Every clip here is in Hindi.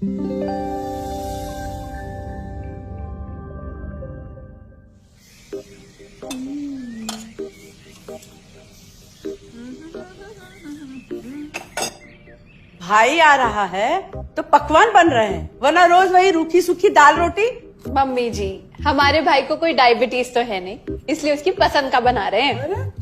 भाई आ रहा है तो पकवान बन रहे हैं, वरना रोज वही रूखी सूखी दाल रोटी। मम्मी जी, हमारे भाई को कोई डायबिटीज तो है नहीं, इसलिए उसकी पसंद का बना रहे हैं।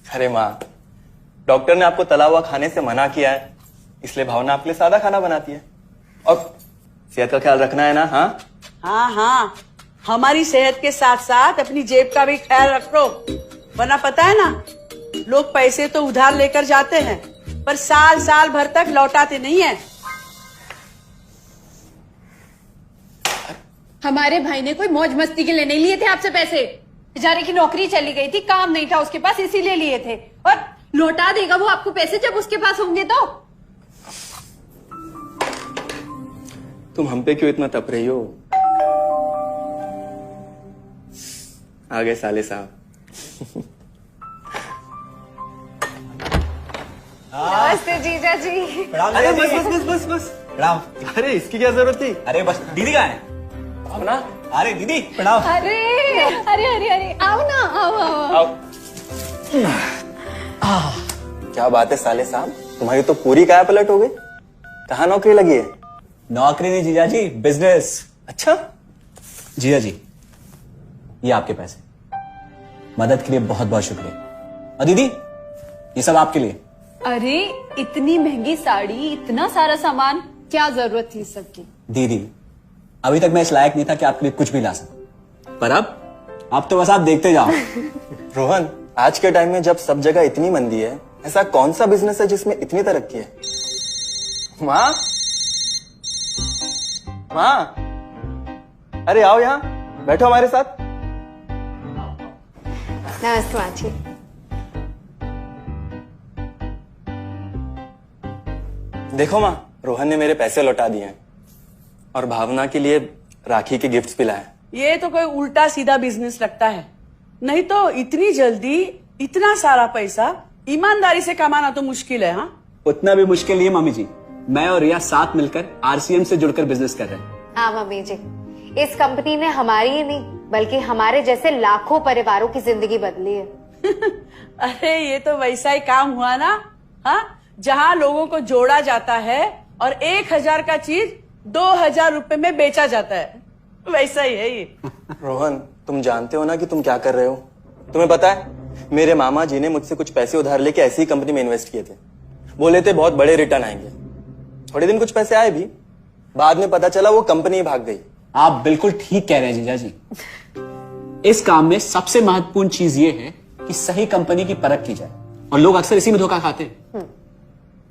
अरे माँ, डॉक्टर ने आपको तला हुआ खाने से मना किया है, इसलिए भावना आपके लिए सादा खाना बनाती है। और सेहत का ख्याल रखना है ना? हाँ हाँ हाँ, हमारी सेहत के साथ साथ अपनी जेब का भी ख्याल रखो, वरना पता है ना, लोग पैसे तो उधार लेकर जाते हैं पर साल साल भर तक लौटाते नहीं है। हमारे भाई ने कोई मौज मस्ती के लिए नहीं लिए थे आपसे पैसे। बेचारे की नौकरी चली गई थी, काम नहीं था उसके पास, इसीलिए लिए थे। और लौटा देगा वो आपको पैसे जब उसके पास होंगे तो। तुम हम पे क्यों इतना तप रही हो? आ गए साले साहब। नमस्ते जीजा जी। अरे बस बस बस बस बस प्रणाम। अरे इसकी क्या जरूरत थी? अरे बस दीदी कहाँ है? आओ ना। अरे दीदी प्रणाम। अरे अरे अरे अरे आओ ना, आओ आओ। क्या बात है साले साहब, तुम्हारी तो पूरी काया पलट हो गई। कहाँ नौकरी लगी है? नौकरी नहीं जीजा जी, बिजनेस। अच्छा जीजा जी, ये आपके पैसे, मदद के लिए बहुत बहुत शुक्रिया। और दीदी, ये सब आपके लिए। अरे इतनी महंगी साड़ी, इतना सारा सामान, क्या जरूरत थी सबकी? दीदी, अभी तक मैं इस लायक नहीं था कि आपके लिए कुछ भी ला सकूं, पर अब तो बस आप देखते जाओ। रोहन, आज के टाइम में जब सब जगह इतनी मंदी है, ऐसा कौन सा बिजनेस है जिसमें इतनी तरक्की है? माँ, माँ, अरे आओ यहाँ बैठो हमारे साथ। नमस्ते माँ जी। देखो माँ, रोहन ने मेरे पैसे लौटा दिए हैं और भावना के लिए राखी के गिफ्ट्स भी लाए। ये तो कोई उल्टा सीधा बिजनेस लगता है, नहीं तो इतनी जल्दी इतना सारा पैसा ईमानदारी से कमाना तो मुश्किल है। हाँ, उतना भी मुश्किल नहीं है मम्मी जी। मैं और रिया साथ मिलकर आरसीएम से जुड़कर बिजनेस कर रहे हैं। हाँ मम्मी जी, इस कंपनी ने हमारी ही नहीं बल्कि हमारे जैसे लाखों परिवारों की जिंदगी बदली है। अरे ये तो वैसा ही काम हुआ ना, हाँ, जहाँ लोगों को जोड़ा जाता है और 1000 का चीज 2000 रुपए में बेचा जाता है, वैसा ही है ये। रोहन, तुम जानते हो ना कि तुम क्या कर रहे हो? तुम्हें पता है, मेरे मामा जी ने मुझसे कुछ पैसे उधार लेके ऐसी कंपनी में इन्वेस्ट किए थे। बोले थे बहुत बड़े रिटर्न आएंगे। थोड़े दिन कुछ पैसे आए भी, बाद में पता चला वो कंपनी ही भाग गई। आप बिल्कुल ठीक कह रहे हैं जीजा जी। इस काम में सबसे महत्वपूर्ण चीज ये है कि सही कंपनी की परख की जाए, और लोग अक्सर इसी में धोखा खाते हैं।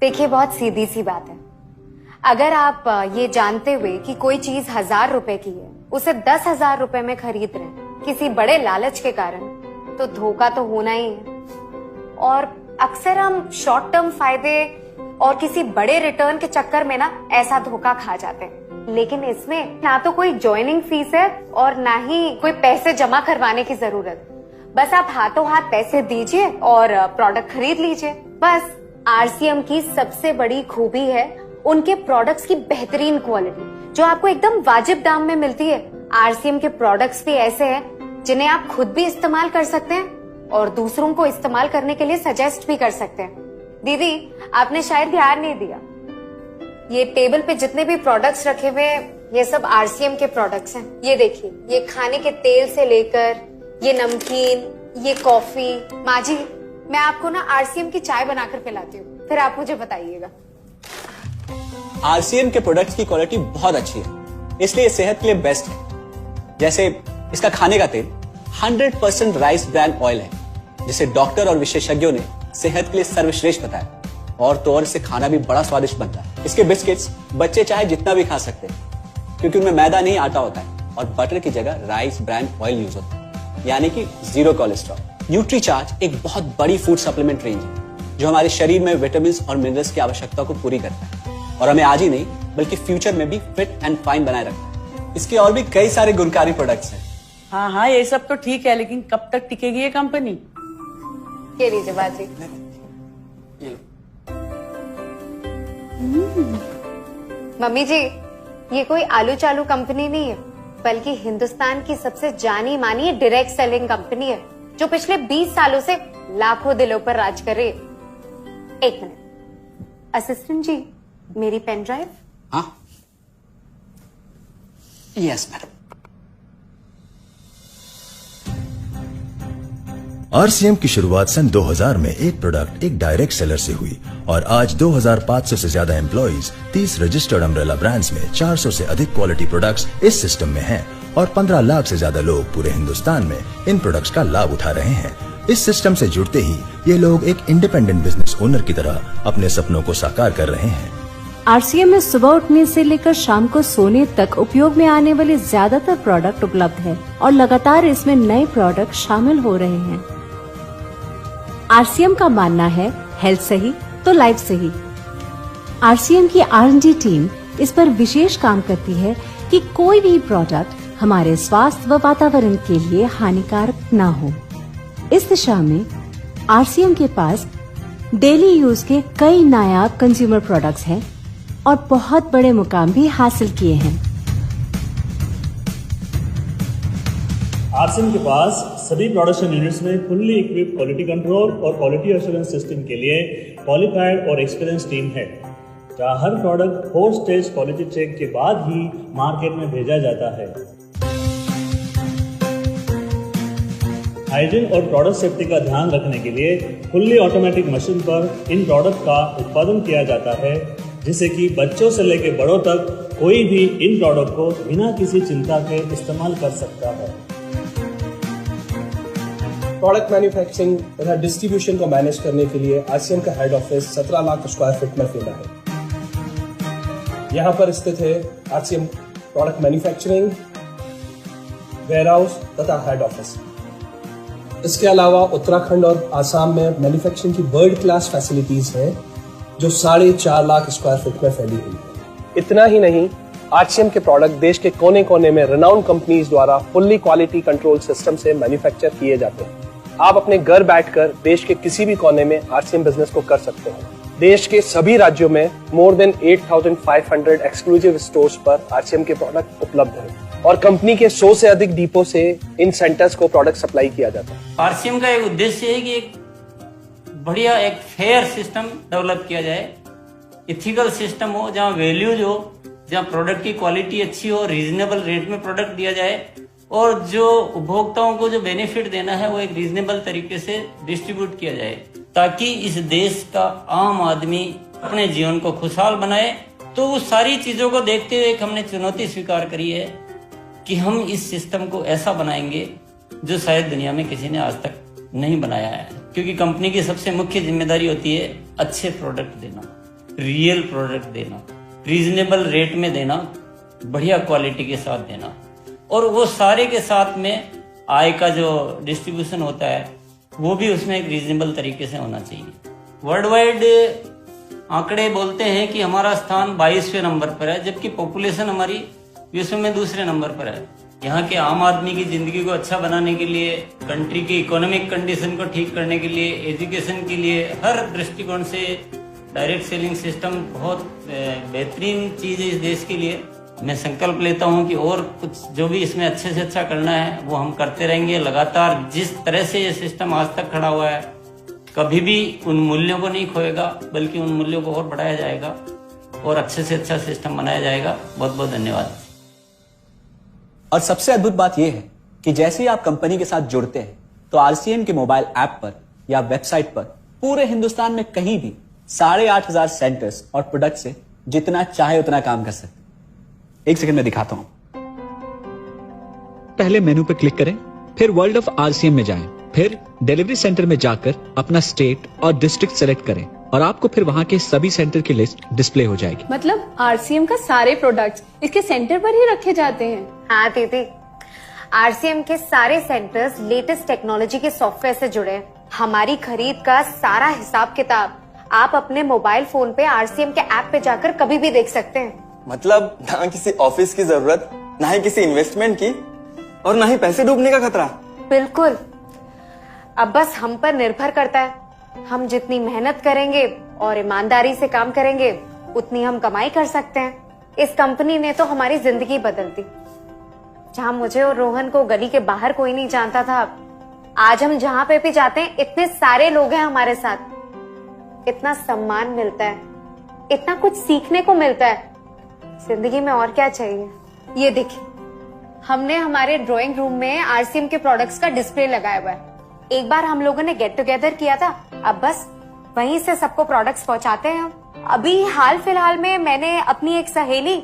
देखिए, बहुत सीधी सी बात है। अगर आप ये जानते हुए कि कोई चीज 1000 रुपए की है, उसे 10,000 रुपए में खरीद रहे हैं किसी बड़े लालच के कारण, तो धोखा तो होना ही है। और अक्सर हम शॉर्ट टर्म फायदे और किसी बड़े रिटर्न के चक्कर में ना ऐसा धोखा खा जाते हैं। लेकिन इसमें ना तो कोई ज्वाइनिंग फीस है और ना ही कोई पैसे जमा करवाने की जरूरत। बस आप हाथों हाथ पैसे दीजिए और प्रोडक्ट खरीद लीजिए। बस आरसीएम की सबसे बड़ी खूबी है उनके प्रोडक्ट्स की बेहतरीन क्वालिटी, जो आपको एकदम वाजिब दाम में मिलती है। आरसीएम के प्रोडक्ट्स भी ऐसे हैं जिन्हें आप खुद भी इस्तेमाल कर सकते हैं और दूसरों को इस्तेमाल करने के लिए सजेस्ट भी कर सकते हैं। दीदी, आपने शायद ध्यान नहीं दिया, ये टेबल पे जितने भी प्रोडक्ट्स रखे हुए हैं, ये सब आरसीएम के प्रोडक्ट्स हैं। ये देखिए, ये खाने के तेल से लेकर ये नमकीन, ये कॉफी। माँ जी, मैं आपको ना आरसीएम की चाय बनाकर पिलाती हूँ, फिर आप मुझे बताइएगा। आरसीएम के प्रोडक्ट्स की क्वालिटी बहुत अच्छी है, इसलिए सेहत के लिए बेस्ट है। जैसे इसका खाने का तेल 100% राइस ब्रांड ऑयल है, जिसे डॉक्टर और विशेषज्ञों ने सेहत के लिए सर्वश्रेष्ठ बताया। और तो और इससे खाना भी बड़ा स्वादिष्ट बनता है। इसके बिस्किट्स बच्चे चाहे जितना भी खा सकते हैं, क्योंकि उनमें मैदा नहीं आटा होता है और बटर की जगह राइस ब्रांड ऑयल यूज होता है, यानी कि 0 कोलेस्ट्रॉल। न्यूट्रीचार्ज एक बहुत बड़ी फूड सप्लीमेंट रेंज है, जो हमारे शरीर में विटामिन और मिनरल्स की आवश्यकता को पूरी करता है और हमें आज ही नहीं बल्कि फ्यूचर में भी फिट एंड फाइन बनाए रखता है। इसके और भी कई सारे गुणकारी प्रोडक्ट्स हैं। हाँ हाँ, ये सब तो ठीक है, लेकिन कब तक टिकेगी ये कंपनी? ये लीजिए बाजी। मम्मी जी, ये कोई आलू चालू कंपनी नहीं है, बल्कि हिंदुस्तान की सबसे जानी मानी डायरेक्ट सेलिंग कंपनी है, जो पिछले 20 सालों से लाखों दिलों पर राज कर रही है। एक मिनट, असिस्टेंट जी, मेरी पेन ड्राइव। हाँ, यस मैडम। आरसीएम की शुरुआत सन 2000 में एक प्रोडक्ट एक डायरेक्ट सेलर से हुई और आज 2500 से ज्यादा एम्प्लॉइज, 30 रजिस्टर्ड अम्ब्रेला ब्रांड्स में 400 से अधिक क्वालिटी प्रोडक्ट्स इस सिस्टम में हैं और 15 लाख से ज्यादा लोग पूरे हिंदुस्तान में इन प्रोडक्ट्स का लाभ उठा रहे हैं। इस सिस्टम से जुड़ते ही ये लोग एक इंडिपेंडेंट बिजनेस ओनर की तरह अपने सपनों को साकार कर रहे हैं। आरसीएम में सुबह उठने से लेकर शाम को सोने तक उपयोग में आने वाले ज्यादातर प्रोडक्ट उपलब्ध है और लगातार इसमें नए प्रोडक्ट शामिल हो रहे हैं। आरसीएम का मानना है हेल्थ सही तो लाइफ सही। आरसीएम की R&D टीम इस पर विशेष काम करती है कि कोई भी प्रोडक्ट हमारे स्वास्थ्य व वातावरण के लिए हानिकारक न हो। इस दिशा में आरसीएम के पास डेली यूज के कई नायाब कंज्यूमर प्रोडक्ट्स हैं और बहुत बड़े मुकाम भी हासिल किए हैं। आरसीएम के पास सभी प्रोडक्शन यूनिट्स में फुल्ली इक्विप्ड क्वालिटी कंट्रोल और क्वालिटी एश्योरेंस सिस्टम के लिए क्वालिफाइड और एक्सपीरियंस टीम है, जहां हर प्रोडक्ट 4 स्टेज क्वालिटी चेक के बाद ही मार्केट में भेजा जाता है। हाइजीन और प्रोडक्ट सेफ्टी का ध्यान रखने के लिए फुल्ली ऑटोमेटिक मशीन पर इन प्रोडक्ट का उत्पादन किया जाता है, जिससे कि बच्चों से लेकर बड़ों तक कोई भी इन प्रोडक्ट को बिना किसी चिंता के इस्तेमाल कर सकता है। प्रोडक्ट मैन्युफैक्चरिंग तथा डिस्ट्रीब्यूशन को मैनेज करने के लिए आरसीएम का head office 17 lakh square feet में फैला है। यहाँ पर स्थित है आरसीएम प्रोडक्ट मैन्युफैक्चरिंग, वेयरहाउस तथा हेड ऑफिस। इसके अलावा उत्तराखंड और आसाम में मैन्युफैक्चरिंग की वर्ल्ड क्लास फैसिलिटीज हैं, जो 4.5 लाख स्क्वायर फीट में फैली हुई है। इतना ही नहीं, आरसीएम के प्रोडक्ट देश के कोने कोने में रेनाउंड कंपनीज द्वारा फुल्ली क्वालिटी कंट्रोल सिस्टम से मैन्युफैक्चर किए जाते हैं। आप अपने घर बैठकर देश के किसी भी कोने में आरसीएम बिजनेस को कर सकते हैं। देश के सभी राज्यों में मोर देन 8,500 एक्सक्लूसिव स्टोर्स पर आरसीएम के प्रोडक्ट उपलब्ध हैं और कंपनी के 100 से अधिक डिपो से इन सेंटर्स को प्रोडक्ट सप्लाई किया जाता है। आरसीएम का एक उद्देश्य है कि एक बढ़िया एक फेयर सिस्टम डेवलप किया जाए, इथिकल सिस्टम हो, जहाँ वैल्यूज हो, जहाँ प्रोडक्ट की क्वालिटी अच्छी हो, रीजनेबल रेट में प्रोडक्ट दिया जाए और जो उपभोक्ताओं को जो बेनिफिट देना है वो एक रीजनेबल तरीके से डिस्ट्रीब्यूट किया जाए, ताकि इस देश का आम आदमी अपने जीवन को खुशहाल बनाए। तो उस सारी चीजों को देखते हुए एक हमने चुनौती स्वीकार करी है कि हम इस सिस्टम को ऐसा बनाएंगे जो शायद दुनिया में किसी ने आज तक नहीं बनाया है, क्योंकि कंपनी की सबसे मुख्य जिम्मेदारी होती है अच्छे प्रोडक्ट देना, रियल प्रोडक्ट देना, रीजनेबल रेट में देना, बढ़िया क्वालिटी के साथ देना, और वो सारे के साथ में आय का जो डिस्ट्रीब्यूशन होता है वो भी उसमें एक रीजनेबल तरीके से होना चाहिए। वर्ल्ड वाइड आंकड़े बोलते हैं कि हमारा स्थान 22वें नंबर पर है, जबकि पॉपुलेशन हमारी विश्व में दूसरे नंबर पर है। यहाँ के आम आदमी की जिंदगी को अच्छा बनाने के लिए, कंट्री की इकोनॉमिक कंडीशन को ठीक करने के लिए, एजुकेशन के लिए, हर दृष्टिकोण से डायरेक्ट सेलिंग सिस्टम बहुत बेहतरीन चीज है इस देश के लिए। मैं संकल्प लेता हूं कि और कुछ जो भी इसमें अच्छे से अच्छा करना है वो हम करते रहेंगे लगातार। जिस तरह से ये सिस्टम आज तक खड़ा हुआ है, कभी भी उन मूल्यों को नहीं खोएगा, बल्कि उन मूल्यों को और बढ़ाया जाएगा और अच्छे से अच्छा सिस्टम बनाया जाएगा। बहुत बहुत धन्यवाद। और सबसे अद्भुत बात यह है कि जैसे ही आप कंपनी के साथ जुड़ते हैं तो आरसीएम के मोबाइल ऐप पर या वेबसाइट पर पूरे हिंदुस्तान में कहीं भी 8,500 सेंटर्स और प्रोडक्ट से जितना चाहे उतना काम कर सकते। एक सेकंड में दिखाता हूं। पहले मेनू पे क्लिक करें, फिर वर्ल्ड ऑफ आरसीएम में जाएं, फिर डिलीवरी सेंटर में जाकर अपना स्टेट और डिस्ट्रिक्ट सेलेक्ट करें और आपको फिर वहां के सभी सेंटर की लिस्ट डिस्प्ले हो जाएगी। मतलब आरसीएम का सारे प्रोडक्ट्स इसके सेंटर पर ही रखे जाते हैं? हाँ दीदी, आरसीएम के सारे सेंटर्स लेटेस्ट टेक्नोलॉजी के सॉफ्टवेयर से जुड़े हैं। हमारी खरीद का सारा हिसाब किताब आप अपने मोबाइल फोन पे आरसीएम के ऐप पे जाकर कभी भी देख सकते हैं। मतलब ना किसी ऑफिस की जरूरत, ना ही किसी इन्वेस्टमेंट की, और ना ही पैसे डूबने का खतरा। बिल्कुल। अब बस हम पर निर्भर करता है, हम जितनी मेहनत करेंगे और ईमानदारी से काम करेंगे उतनी हम कमाई कर सकते हैं। इस कंपनी ने तो हमारी जिंदगी बदल दी। जहां मुझे और रोहन को गली के बाहर कोई नहीं जानता था, आज हम जहां पे भी जाते हैं इतने सारे लोग हैं हमारे साथ। इतना सम्मान मिलता है, इतना कुछ सीखने को मिलता है। जिंदगी में और क्या चाहिए। ये देखिए, हमने हमारे ड्राइंग रूम में आरसीएम के प्रोडक्ट्स का डिस्प्ले लगाया हुआ है। एक बार हम लोगों ने गेट टुगेदर किया था, अब बस वहीं से सबको प्रोडक्ट्स पहुंचाते हैं हम। अभी हाल फिलहाल में मैंने अपनी एक सहेली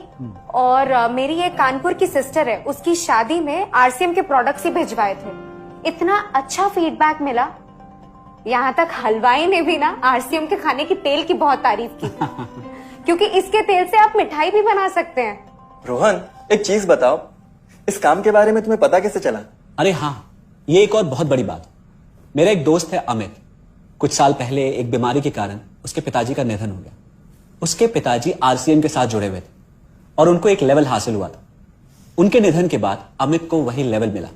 और मेरी एक कानपुर की सिस्टर है, उसकी शादी में आरसीएम के प्रोडक्ट्स ही भिजवाए थे। इतना अच्छा फीडबैक मिला, यहाँ तक हलवाई ने भी ना आरसीएम के खाने की तेल की बहुत तारीफ की क्योंकि इसके तेल से आप मिठाई भी बना सकते हैं। रोहन, एक चीज बताओ, इस काम के बारे में तुम्हें पता कैसे चला? अरे हाँ, ये एक और बहुत बड़ी बात। मेरा एक दोस्त है अमित, कुछ साल पहले एक बीमारी के कारण उसके पिताजी का निधन हो गया। उसके पिताजी आरसीएम के साथ जुड़े हुए थे और उनको एक लेवल हासिल हुआ था। उनके निधन के बाद अमित को वही लेवल मिला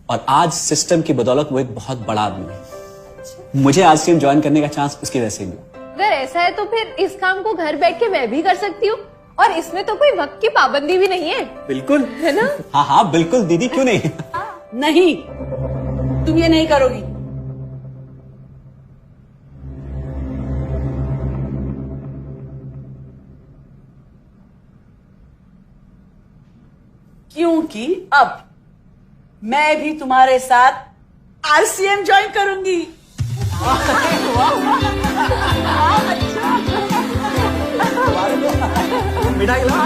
और आज सिस्टम की बदौलत वो एक बहुत बड़ा आदमी है। मुझे आरसीएम ज्वाइन करने का चांस उसकी वजह से मिला। अगर ऐसा है तो फिर इस काम को घर बैठ के मैं भी कर सकती हूँ, और इसमें तो कोई वक्त की पाबंदी भी नहीं है। बिल्कुल, है ना? हाँ हाँ बिल्कुल दीदी, क्यों नहीं। नहीं, तुम ये नहीं करोगी। क्योंकि अब मैं भी तुम्हारे साथ आरसीएम ज्वाइन करूंगी। मिठाई लाओ।